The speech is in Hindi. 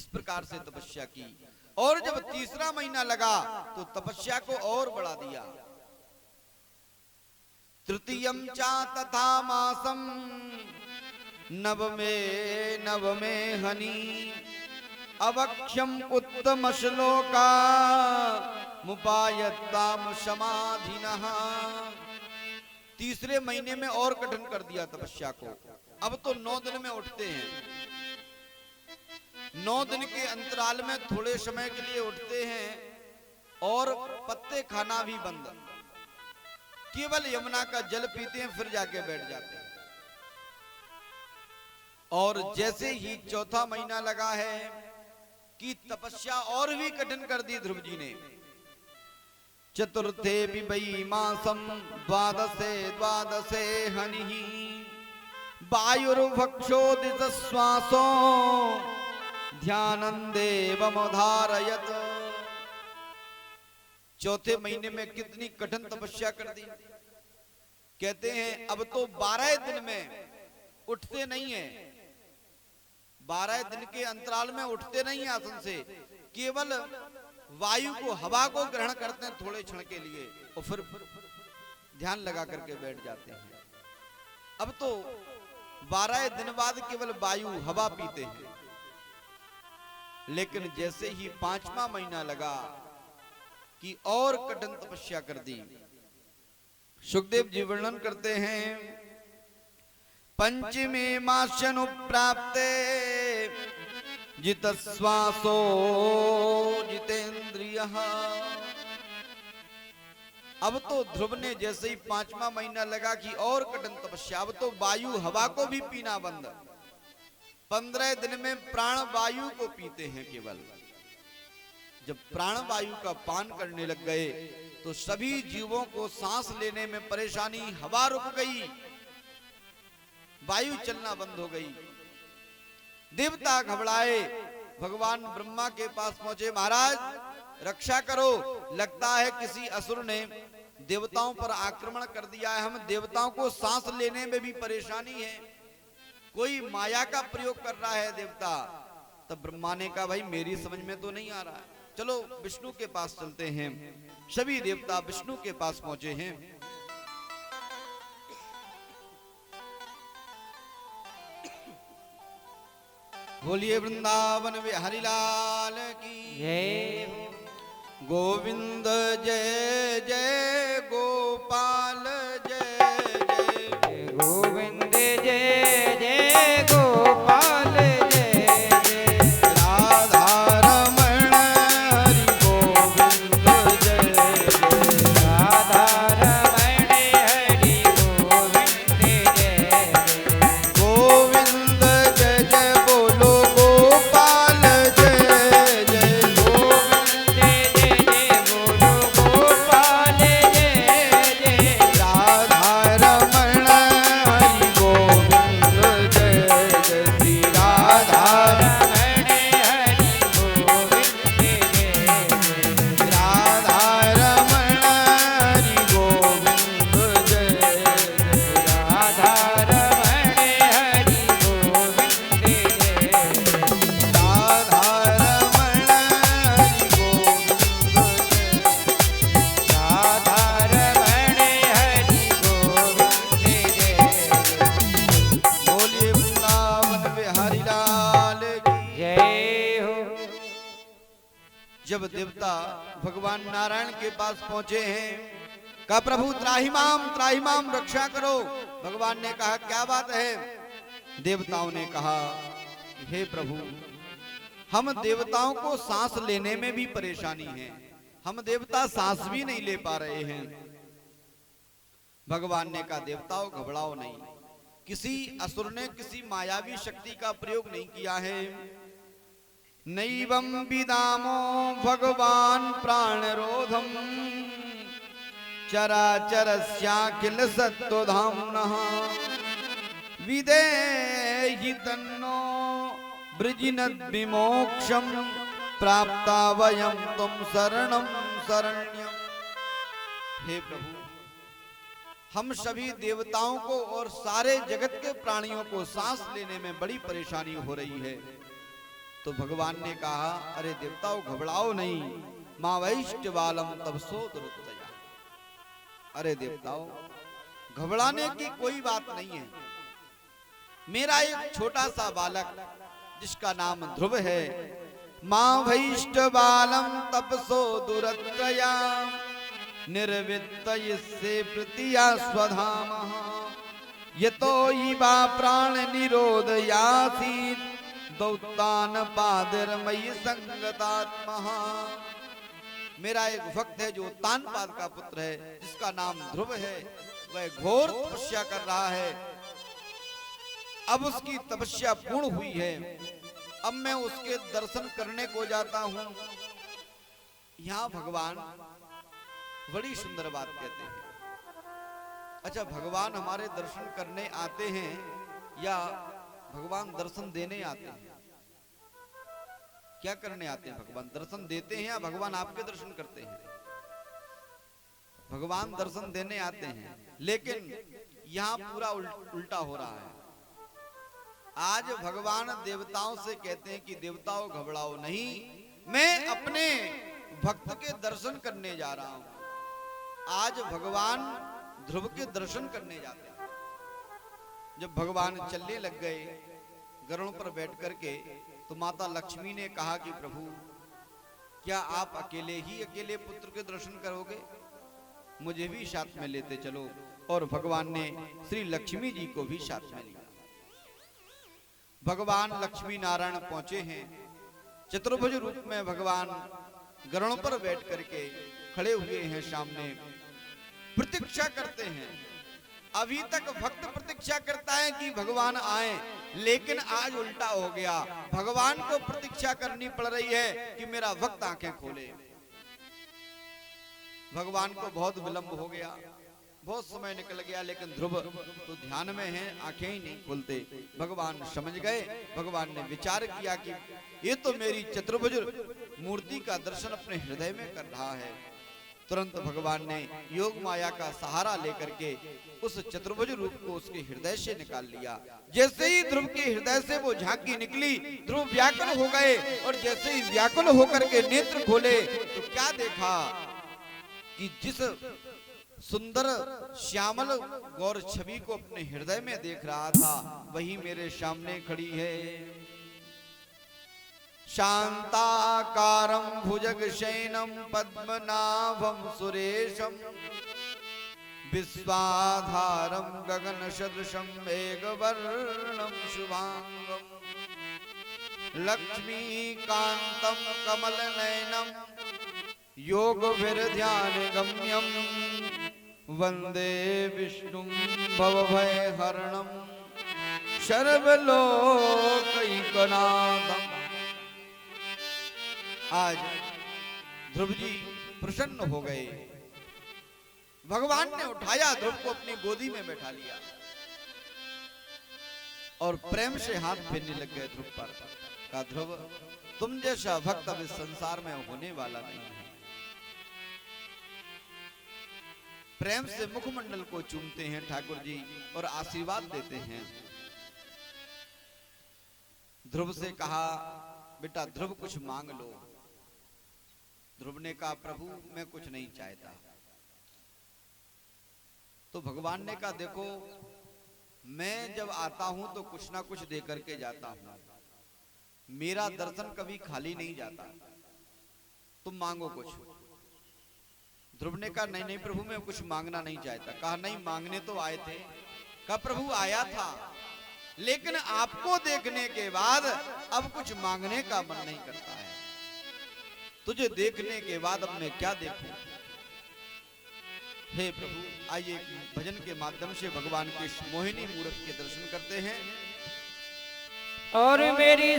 इस प्रकार से तपस्या की। और जब तीसरा महीना लगा तो तपस्या को और बढ़ा दिया। तृतीयम चा तथा मासम नवमे हनि अवक्ष्यम उत्तम श्लोका मुपायत्ताम समाधिनः। तीसरे महीने में और कठिन कर दिया तपस्या को। अब तो 9 दिन में उठते हैं, 9 दिन के अंतराल में थोड़े समय के लिए उठते हैं और पत्ते खाना भी बंद, केवल यमुना का जल पीते हैं, फिर जाके बैठ जाते हैं। और जैसे ही चौथा महीना लगा है कि तपस्या और भी कठिन कर दी ध्रुव जी ने। चतुर्थे वै मासम द्वादशे हनि वायुर्भक्षोदित श्वासो ध्यानंदेवमुधारयत। चौथे महीने में कितनी कठिन तपस्या कर दी। कहते हैं अब तो 12 दिन में उठते नहीं है, 12 दिन के अंतराल में उठते नहीं आसन से, केवल वायु को, हवा को ग्रहण करते हैं थोड़े क्षण के लिए और फिर ध्यान लगा करके बैठ जाते हैं। अब तो 12 दिन बाद केवल वायु, हवा पीते हैं। लेकिन जैसे ही 5वां महीना लगा कि और कठिन तपस्या कर दी। सुखदेव जी वर्णन करते हैं, पंचमे मास्यनुप्राप्ते जितश्वासो जितेन्द्रियः। अब तो ध्रुव ने जैसे ही 5वां महीना लगा कि और कठिन तपस्या, अब तो वायु, हवा को भी पीना बंद। 15 दिन में प्राण वायु को पीते हैं केवल। जब प्राण वायु का पान करने लग गए तो सभी जीवों को सांस लेने में परेशानी, हवा रुक गई, वायु चलना बंद हो गई। देवता घबराए, भगवान ब्रह्मा के पास पहुंचे, महाराज रक्षा करो, लगता है किसी असुर ने देवताओं पर आक्रमण कर दिया है, हम देवताओं को सांस लेने में भी परेशानी है, कोई माया का प्रयोग कर रहा है देवता। तब ब्रह्मा ने कहा, भाई मेरी समझ में तो नहीं आ रहा है, चलो विष्णु के पास चलते हैं। सभी देवता विष्णु के पास पहुंचे हैं। बोलिए वृंदावन बिहारी लाल की जय। गोविंद जय जय गोपाल जय जय गोविंद जय जय गोपाल जय जय। राधा रमण हरि गोविंद जय जय राधा रमण हरि गोविंद जय जय। गोविंद जय जय बोलो गोपाल जय जय गोविंद जय जय बोलो गोपाल जय जय। राधा रमण हरि गोविंद जय जय श्री राधा रमण हरि गोविंद जय जय। राधा रमण हरि गोविंद जय जय राधा रमण हरि गोविंद जय जय। राधा रमण हरि गोविंद जय राधा रमण हरि गोविंद जय जय। बोलिए वृंदावन बिहारी लाल की जय हो। जब देवता भगवान नारायण के पास पहुंचे हैं, कहा प्रभु त्राहिमाम रक्षा करो। भगवान ने कहा क्या बात है। देवताओं ने कहा हे प्रभु, हम देवताओं को सांस लेने में भी परेशानी है, हम देवता सांस भी नहीं ले पा रहे हैं। भगवान ने कहा देवताओं घबराओ नहीं, किसी असुर ने किसी मायावी शक्ति का प्रयोग नहीं किया है। नैवं विदामो भगवान प्राणरोधम चराचरस्याखिल सत्त्वधाम्नः विदेहि तन्नो वृजिनद् विमोक्षं प्राप्ता वयं तुम शरणं शरण्यम्। हे प्रभु, हम सभी देवताओं को और सारे जगत के प्राणियों को सांस लेने में बड़ी परेशानी हो रही है। तो भगवान ने कहा, अरे देवताओं घबराओ नहीं, मां वैष्ट बालम तब सो दुरुत्तया। अरे देवताओं घबराने की कोई बात नहीं है। मेरा एक छोटा सा बालक जिसका नाम ध्रुव है, मां वैष्ट बालम तपसो दुरत्रया निर्वित्त इससे प्रतिया स्वधाम यतो वा प्राण निरोध यासी दौतान पादिरमयी संगतात्मा। मेरा एक भक्त है जो तानपाद का पुत्र है, जिसका नाम ध्रुव है। वह घोर तपस्या कर रहा है। अब उसकी तपस्या पूर्ण हुई है। अब मैं उसके दर्शन करने को जाता हूं। यहां भगवान बड़ी सुंदर बात कहते हैं। अच्छा, भगवान हमारे दर्शन करने आते हैं या भगवान दर्शन देने आते हैं? क्या करने आते हैं? भगवान दर्शन देते हैं या भगवान आपके दर्शन करते हैं? भगवान दर्शन देने आते हैं, लेकिन यहां पूरा उल्टा हो रहा है। आज भगवान देवताओं से कहते हैं कि देवताओं घबराओ नहीं, मैं अपने भक्त के दर्शन करने जा रहा हूं। आज भगवान ध्रुव के दर्शन करने जाते हैं। जब भगवान चलने लग गए गरुड़ पर बैठ करके, तो माता लक्ष्मी ने कहा कि प्रभु, क्या आप अकेले पुत्र के दर्शन करोगे? मुझे भी साथ में लेते चलो। और भगवान ने श्री लक्ष्मी जी को भी साथ में लिया। भगवान लक्ष्मी नारायण पहुंचे हैं। चतुर्भुज रूप में भगवान गरुड़ पर बैठ करके खड़े हुए हैं, सामने प्रतीक्षा करते हैं। अभी तक भक्त प्रतीक्षा करता है कि भगवान आए, लेकिन आज उल्टा हो गया। भगवान को प्रतीक्षा करनी पड़ रही है कि मेरा भक्त आंखें खोले। भगवान को बहुत विलंब हो गया, बहुत समय निकल गया, लेकिन ध्रुव तो ध्यान में है, आंखें ही नहीं खोलते। भगवान समझ गए। भगवान ने विचार किया कि ये तो मेरी चतुर्भुज मूर्ति का दर्शन अपने हृदय में कर रहा है। तुरंत भगवान ने योग माया का सहारा लेकर के उस चतुर्भुज रूप को उसके हृदय से निकाल लिया। जैसे ही ध्रुव के हृदय से वो झांकी निकली, ध्रुव व्याकुल हो गए। और जैसे ही व्याकुल होकर के नेत्र खोले, तो क्या देखा कि जिस सुंदर श्यामल गौर छवि को अपने हृदय में देख रहा था, वही मेरे सामने खड़ी है। शांताकारं भुजगशयनं पद्मनाभं सुरेशं विश्वाधारं गगनसदृशं मेघवर्णं शुभांगं लक्ष्मीकान्तं कमलनयनं योगभिर्ध्यानगम्यं वन्दे विष्णुं भवभयहरणं सर्वलोकैकनाथम्। आज ध्रुव जी प्रसन्न हो गए। भगवान ने उठाया, ध्रुव को अपनी गोदी में बैठा लिया और प्रेम से हाथ फेरने लग गए ध्रुव पर। कहा, ध्रुव, तुम जैसा भक्त अब इस संसार में होने वाला नहीं है। प्रेम से मुखमंडल को चूमते हैं ठाकुर जी और आशीर्वाद देते हैं। ध्रुव से कहा, बेटा ध्रुव कुछ मांग लो। ध्रुव ने कहा, प्रभु मैं कुछ नहीं चाहता। तो भगवान ने कहा, देखो मैं जब आता हूं तो कुछ ना कुछ दे करके जाता हूं। मेरा दर्शन कभी खाली नहीं जाता। तुम मांगो कुछ। ध्रुव ने कहा, नहीं नहीं प्रभु मैं कुछ मांगना नहीं चाहता। कहा, नहीं मांगने तो आए थे। कहा, प्रभु आया था, लेकिन आपको देखने के बाद अब कुछ मांगने का मन नहीं करता है। तुझे देखने के बाद अब मैं क्या देखूं? हे प्रभु, आइए भजन के माध्यम से भगवान के मोहिनी मूर्त के दर्शन करते हैं। और मेरी